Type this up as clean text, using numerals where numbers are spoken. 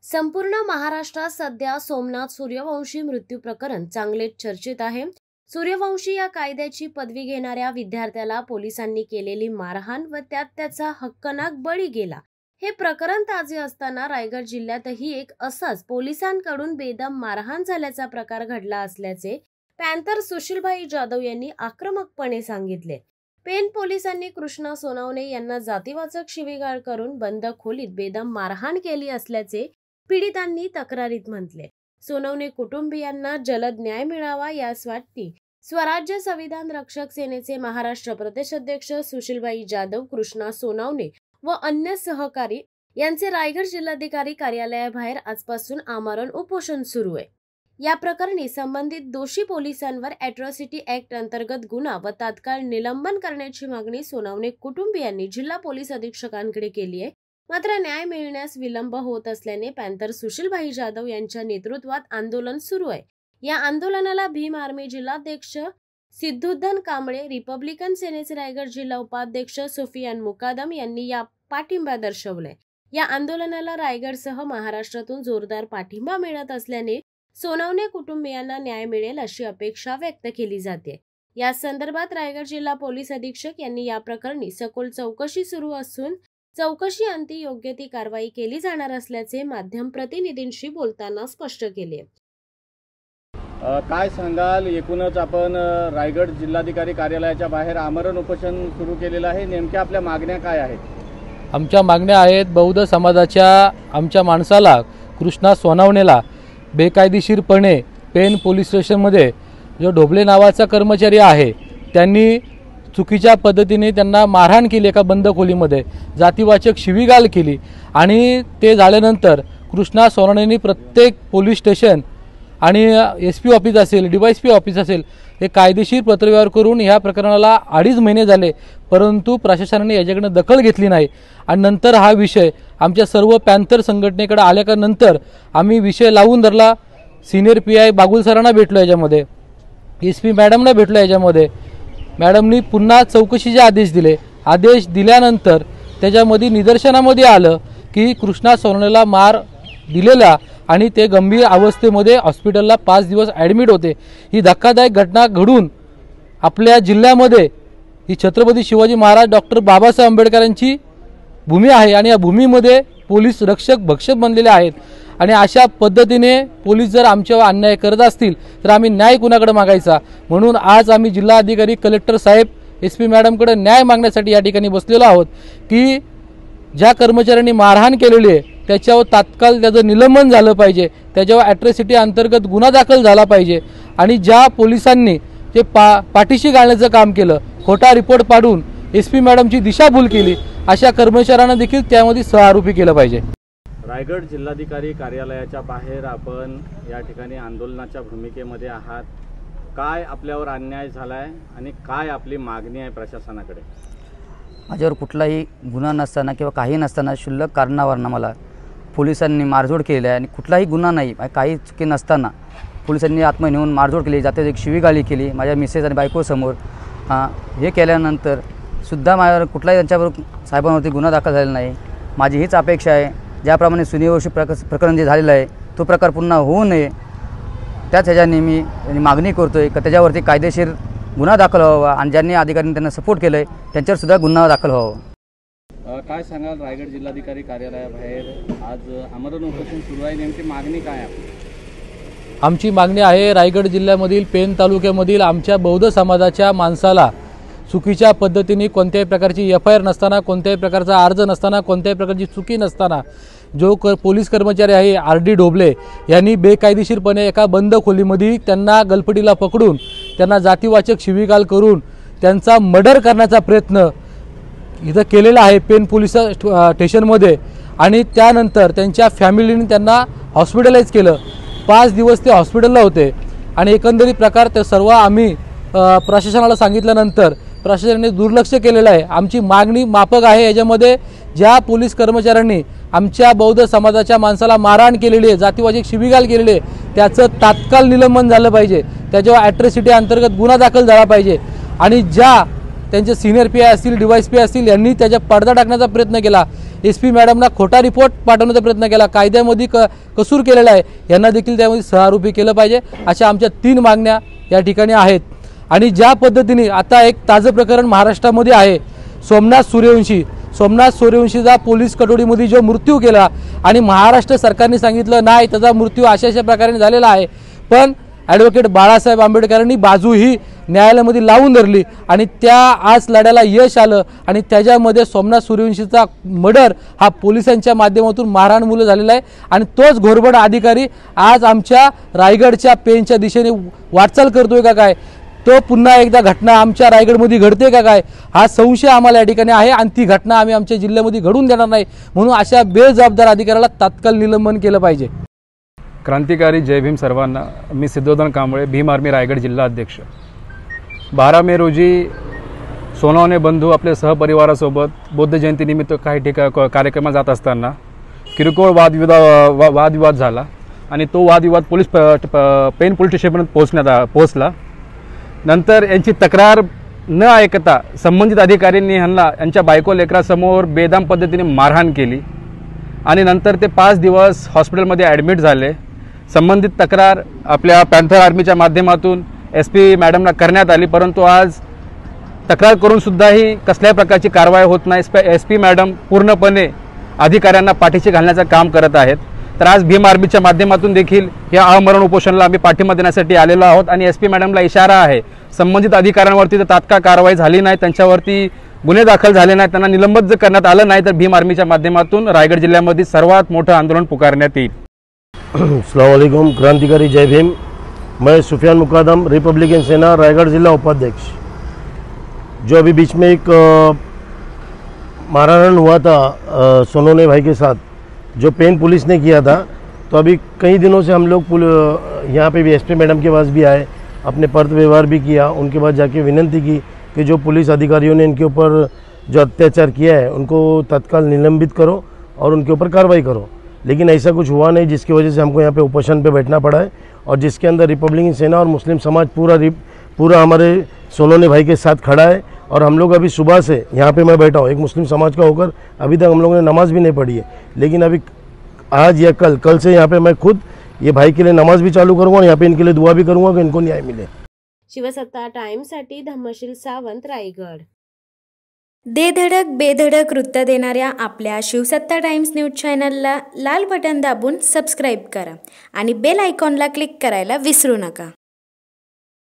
संपूर्ण महाराष्ट्रात सध्या सोमनाथ सूर्यवंशी मृत्यू प्रकरण चांगलेच चर्चेत आहे। सूर्यवंशी या कायद्याची पदवी घेणाऱ्या विद्यार्थ्याला पोलिसांनी केलेली मारहाण व त्यात त्याचा हक्कनाक बळी गेला हे प्रकरण ताजे असताना रायगड जिल्ह्यातही एक असाच पोलिसांकडून बेदम मारहाण झाल्याचा प्रकार घडला असल्याचे पॅन्थर सुशीलभाई जाधव यांनी आक्रमकपणे सांगितले। पेन पोलिसांनी कृष्णा सोनवणे यांना जातीवाचक शिवीगाळ करून बंद खोलीत बेदम मारहाण केली असल्याचे पीडितांनी तक्रारीत म्हटले। सोनवणे कुटुंबियांना जलद न्याय मिळावा यासाठी स्वराज्य संविधान रक्षक सेनेचे महाराष्ट्र प्रदेश अध्यक्ष सुशीलभाई जाधव, कृष्णा सोनवणे व अन्य सहकारी यांचे रायगड जिल्हाधिकारी कार्यालयाबाहेर आजपासून आमरण उपोषण सुरू आहे। या प्रकरणी संबंधित दोषी पोलिसांवर अॅट्रॉसिटी ऍक्ट अंतर्गत गुन्हा व तात्काळ निलंबन करण्याची मागणी सोनवणे कुटुंबियांनी जिल्हा पोलीस अधीक्षकांकडे केली आहे। मात्र न्याय मिळण्यास विलंब होत असल्याने पॅन्थर सुशीलभाई जाधव यांच्या नेतृत्वात आंदोलन सुरू आहे। या आंदोलनाला भीम आर्मी जिल्हाध्यक्ष सिद्धुद्धन कांबळे, रिपब्लिकन सेनेचे रायगड जिल्हा उपाध्यक्ष सुफियान मुकादम यांनी या पाठिंबा दर्शवलाय। या आंदोलनाला रायगडसह महाराष्ट्रातून जोरदार पाठिंबा मिळत असल्याने सोनवणे कुटुंबियांना न्याय मिळेल अशी अपेक्षा व्यक्त केली जाते। या संदर्भात रायगड जिल्हा पोलीस अधीक्षक यांनी या प्रकरणी सखोल चौकशी सुरू असून चौकशी अंती योग्य ती कारवाई केली जाणार असल्याचे माध्यम प्रतिनिधींशी बोलताना स्पष्ट केले। काय सांगाल, एकूणच आपण रायगड जिल्हाधिकारी कार्यालयाच्या बाहेर आमरण उपोषण सुरू केलेलं आहे, नेमक्या आपल्या मागण्या काय आहेत? आमच्या मागण्या आहेत, बौद्ध समाजाच्या आमच्या माणसाला कृष्णा सोनवणेला बेकायदेशीरपणे पेन पोलीस स्टेशनमध्ये जो ढोबले नावाचा कर्मचारी आहे त्यांनी चुकीच्या पद्धतीने त्यांना मारहाण केली, एका बंद खोलीमध्ये जातीवाचक शिवीगाळ केली आणि ते झाल्यानंतर कृष्णा सोनवणेंनी प्रत्येक पोलीस स्टेशन आणि SP ऑफिस असेल, DYSP ऑफिस असेल हे कायदेशीर पत्रव्यवहार करून ह्या प्रकरणाला 2.5 महिने झाले, परंतु प्रशासनाने याच्याकडे दखल घेतली नाही। आणि नंतर हा विषय आमच्या सर्व पॅन्थर संघटनेकडे आल्यानंतर आम्ही विषय लावून धरला। सिनियर PI बागुल सरांना भेटलो, याच्यामध्ये SP मॅडमना भेटलो, याच्यामध्ये मॅडमनी पुन्हा चौकशीचे आदेश दिले। आदेश दिल्यानंतर त्याच्यामध्ये निदर्शनामध्ये आलं की कृष्णा सोनवणेला मार दिलेला आणि ते गंभीर अवस्थेमध्ये हॉस्पिटलला 5 दिवस ॲडमिट होते। ही धक्कादायक घटना घडून आपल्या जिल्ह्यामध्ये ही छत्रपती शिवाजी महाराज डॉक्टर बाबासाहेब आंबेडकरांची भूमी आहे आणि या भूमीमध्ये पोलीस रक्षक भक्षक बनलेले आहेत आणि अशा पद्धतीने पोलीस जर आमच्यावर अन्याय करत असतील तर आम्ही न्याय कुणाकडे मागायचा? म्हणून आज आम्ही जिल्हाधिकारी, कलेक्टर साहेब, SP मॅडमकडे न्याय मागण्यासाठी या ठिकाणी बसलेलो आहोत की ज्या कर्मचाऱ्यांनी मारहाण केलेली आहे त्याच्यावर तात्काळ त्याचं निलंबन झालं पाहिजे, त्याच्यावर अॅट्रॉसिटी अंतर्गत गुन्हा दाखल झाला पाहिजे आणि ज्या पोलिसांनी जे पाठीशी घालण्याचं काम केलं, खोटा रिपोर्ट पाडून SP मॅडमची दिशाभूल केली, अशा कर्मचाऱ्यांना देखील त्यामध्ये सहआरोपी केलं पाहिजे। रायगड जिल्हाधिकारी कार्यालयाच्या बाहेर आपण या ठिकाणी आंदोलनाच्या भूमिकेमध्ये आहात। काय आपल्यावर अन्याय झालाय आणि काय आपली मागणी आहे प्रशासनाकडे? माझ्यावर कुठलाही गुन्हा नसताना किंवा काही नसताना क्षुल्लक कारणावरून मला पोलिसांनी मारझोड केली आहे आणि कुठलाही गुन्हा नाही, काही चुकी नसताना पोलिसांनी आत्म नेऊन मारझोड केली, जाते एक शिवीगाळी केली माझ्या मिसेस आणि बायकोसमोर। हे केल्यानंतर सुद्धा माझ्यावर कुठलाही त्यांच्यावर साहेबांवरती गुन्हा दाखल झालेला नाही। माझी हीच अपेक्षा आहे, ज्याप्रमाणे सूर्यवंशी प्रकरण जे झालेलं आहे तो प्रकार पुन्हा होऊ नये, त्याच ह्याच्याने मी मागणी करतोय की त्याच्यावरती कायदेशीर गुन्हा दाखल व्हावा आणि ज्यांनी अधिकाऱ्यांनी त्यांना सपोर्ट केलं आहे त्यांच्यावर सुद्धा गुन्हा दाखल व्हावा। काय सांगाल, रायगड जिल्हाधिकारी कार्यालयाबाहेर आज आमरण उपोषण सुरू आहे, नेमकी मागणी काय आहे? आमची मागणी आहे, रायगड जिल्ह्यामधील पेन तालुक्यामधील आमच्या बौद्ध समाजाच्या माणसाला चुकीच्या पद्धतीने कोणत्याही प्रकारची FIR नसताना, कोणत्याही प्रकारचा अर्ज नसताना, कोणत्याही प्रकारची चुकी नसताना जो पोलीस कर्मचारी आहे RD ढोबले यांनी बेकायदेशीरपणे एका बंद खोलीमध्ये त्यांना गलफटीला पकडून त्यांना जातीवाचक शिवीगाळ करून त्यांचा मर्डर करण्याचा प्रयत्न इथं केलेला आहे पेन पोलीस स्टेशनमध्ये आणि त्यानंतर त्यांच्या फॅमिलीने त्यांना हॉस्पिटलाइज केलं। 5 दिवस ते हॉस्पिटलला होते आणि एकंदरीत प्रकार ते सर्व आम्ही प्रशासनाला सांगितल्यानंतर प्रशासनाने दुर्लक्ष केलेलं आहे। आमची मागणी माफक आहे, याच्यामध्ये ज्या पोलीस कर्मचाऱ्यांनी आमच्या बौद्ध समाजाच्या माणसाला मारहाण केलेली आहे, जातीवाचक शिवीगाळ केलेली आहे, त्याचं तात्काळ निलंबन झालं पाहिजे, त्याच्यावर अॅट्रॉसिटी अंतर्गत गुन्हा दाखल झाला पाहिजे आणि ज्या त्यांचे सिनियर PI असतील, DYSP असतील यांनी त्याच्या पडदा टाकण्याचा प्रयत्न केला SP मॅडमना खोटा रिपोर्ट पाठवण्याचा प्रयत्न केला, कायद्यामध्ये कसूर केलेला आहे, यांना देखील त्यामध्ये सहआरोपी केलं पाहिजे. अशा आमच्या 3 मागण्या या ठिकाणी आहेत. आणि ज्या पद्धतीने आता एक ताजं प्रकरण महाराष्ट्रामध्ये आहे, सोमनाथ सूर्यवंशीचा पोलीस कटोडीमध्ये जो मृत्यू केला आणि महाराष्ट्र सरकारने सांगितलं नाही त्याचा मृत्यू अशा प्रकारे झालेला आहे, पण ॲडव्होकेट बाळासाहेब आंबेडकरांनी बाजू ही न्यायालयामध्ये लावून धरली आणि त्या आज लढ्याला यश आलं आणि त्याच्यामध्ये सोमनाथ सूर्यवंशीचा मर्डर हा पोलिसांच्या माध्यमातून मारहाणमुळे झालेला आहे. आणि तोच घोरबड अधिकारी आज आमच्या रायगडच्या पेनच्या दिशेने वाटचाल करतोय का काय, तो पुन्हा एकदा घटना आमच्या रायगडमध्ये घडते का काय, हा संशय आम्हाला या ठिकाणी आहे. आणि ती घटना आम्ही आमच्या जिल्ह्यामध्ये घडून देणार नाही, म्हणून अशा बेजबाबदार अधिकाऱ्याला तात्काळ निलंबन केलं पाहिजे. क्रांतिकारी जय भीम सर्वांना. मी सिद्धोधन कांबळे, भीम आर्मी रायगड जिल्हा अध्यक्ष. 12 मे रोजी सोनवणे बंधू आपल्या सहपरिवारासोबत बौद्ध जयंतीनिमित्त काही कार्यक्रमात जात असताना किरकोळ वादविवाद झाला आणि तो वादविवाद पेन पोलीस स्टेशनपर्यंत पोहोचला. नंतर यांची तक्रार न ऐकता संबंधित अधिकाऱ्यांनी यांच्या बायको लेकरासमोर बेदम पद्धतीने मारहाण केली आणि नंतर ते 5 दिवस हॉस्पिटलमध्ये ॲडमिट झाले. संबंधित तक्रार आपल्या पॅन्थर आर्मीच्या माध्यमातून SP मॅडमना करण्यात आली, परंतु आज तक्रार करूनसुद्धाही कसल्याही प्रकारची कारवाई होत नाही. SP मॅडम पूर्णपणे अधिकाऱ्यांना पाठीशी घालण्याचं काम करत आहेत. तर आज भीम आर्मीच्या माध्यमातून देखील या आमरण उपोषणाला आम्ही पाठिंबा देण्यासाठी आलेलो आहोत आणि SP मॅडमला इशारा आहे, संबंधित अधिकाऱ्यांवरती जर तात्काळ कारवाई झाली नाही, त्यांच्यावरती गुन्हे दाखल झाले नाही, त्यांना निलंबित जर करण्यात आलं नाही तर भीम आर्मीच्या माध्यमातून रायगड जिल्ह्यामध्ये सर्वात मोठं आंदोलन पुकारण्यात येईल. अस्सलाम वालेकुम. क्रांतिकारी जय भीम. मैं सुफियान मुकादम, रिपब्लिकन सेना रायगढ़ जिला उपाध्यक्ष. जो अभी बीच में एक मारहाण हुआ था सोनवणे भाई के साथ, जो पेन पुलिस ने किया था, तो अभी कई दिनों से हम लोग यहाँ पे भी SP मैडम के पास भी आए, अपने पर्त व्यवहार भी किया. उनके बाद जाके विनंती की कि जो पुलिस अधिकारियों ने इनके ऊपर जो अत्याचार किया है उनको तत्काल निलंबित करो और उनके ऊपर कार्रवाई करो. लेकिन ऐसा कुछ हुआ नहीं, जिसकी वजह से हमको यहाँ पे उपोषण पे बैठना पड़ा है. और जिसके अंदर रिपब्लिकन सेना और मुस्लिम समाज पूरा हमारे सोनवणे भाई के साथ खड़ा है. और हम लोग अभी सुबह से यहाँ पे मैं बैठा हूँ, एक मुस्लिम समाज का होकर अभी तक हम लोगों ने नमाज़ भी नहीं पढ़ी है. लेकिन अभी आज या कल से यहाँ पे मैं खुद ये भाई के लिए नमाज भी चालू करूँगा और यहाँ पे इनके लिए दुआ भी करूँगा कि इनको न्याय मिले. शिवसत्ता टाइम्ससाठी धम्मशील सावंत, रायगड. धडक बेधडक वृत्त देणाऱ्या आपल्या शिवसत्ता टाइम्स न्यूज चॅनलला लाल बटन दाबून सबस्क्राईब करा आणि बेल आयकॉनला क्लिक करायला विसरू नका.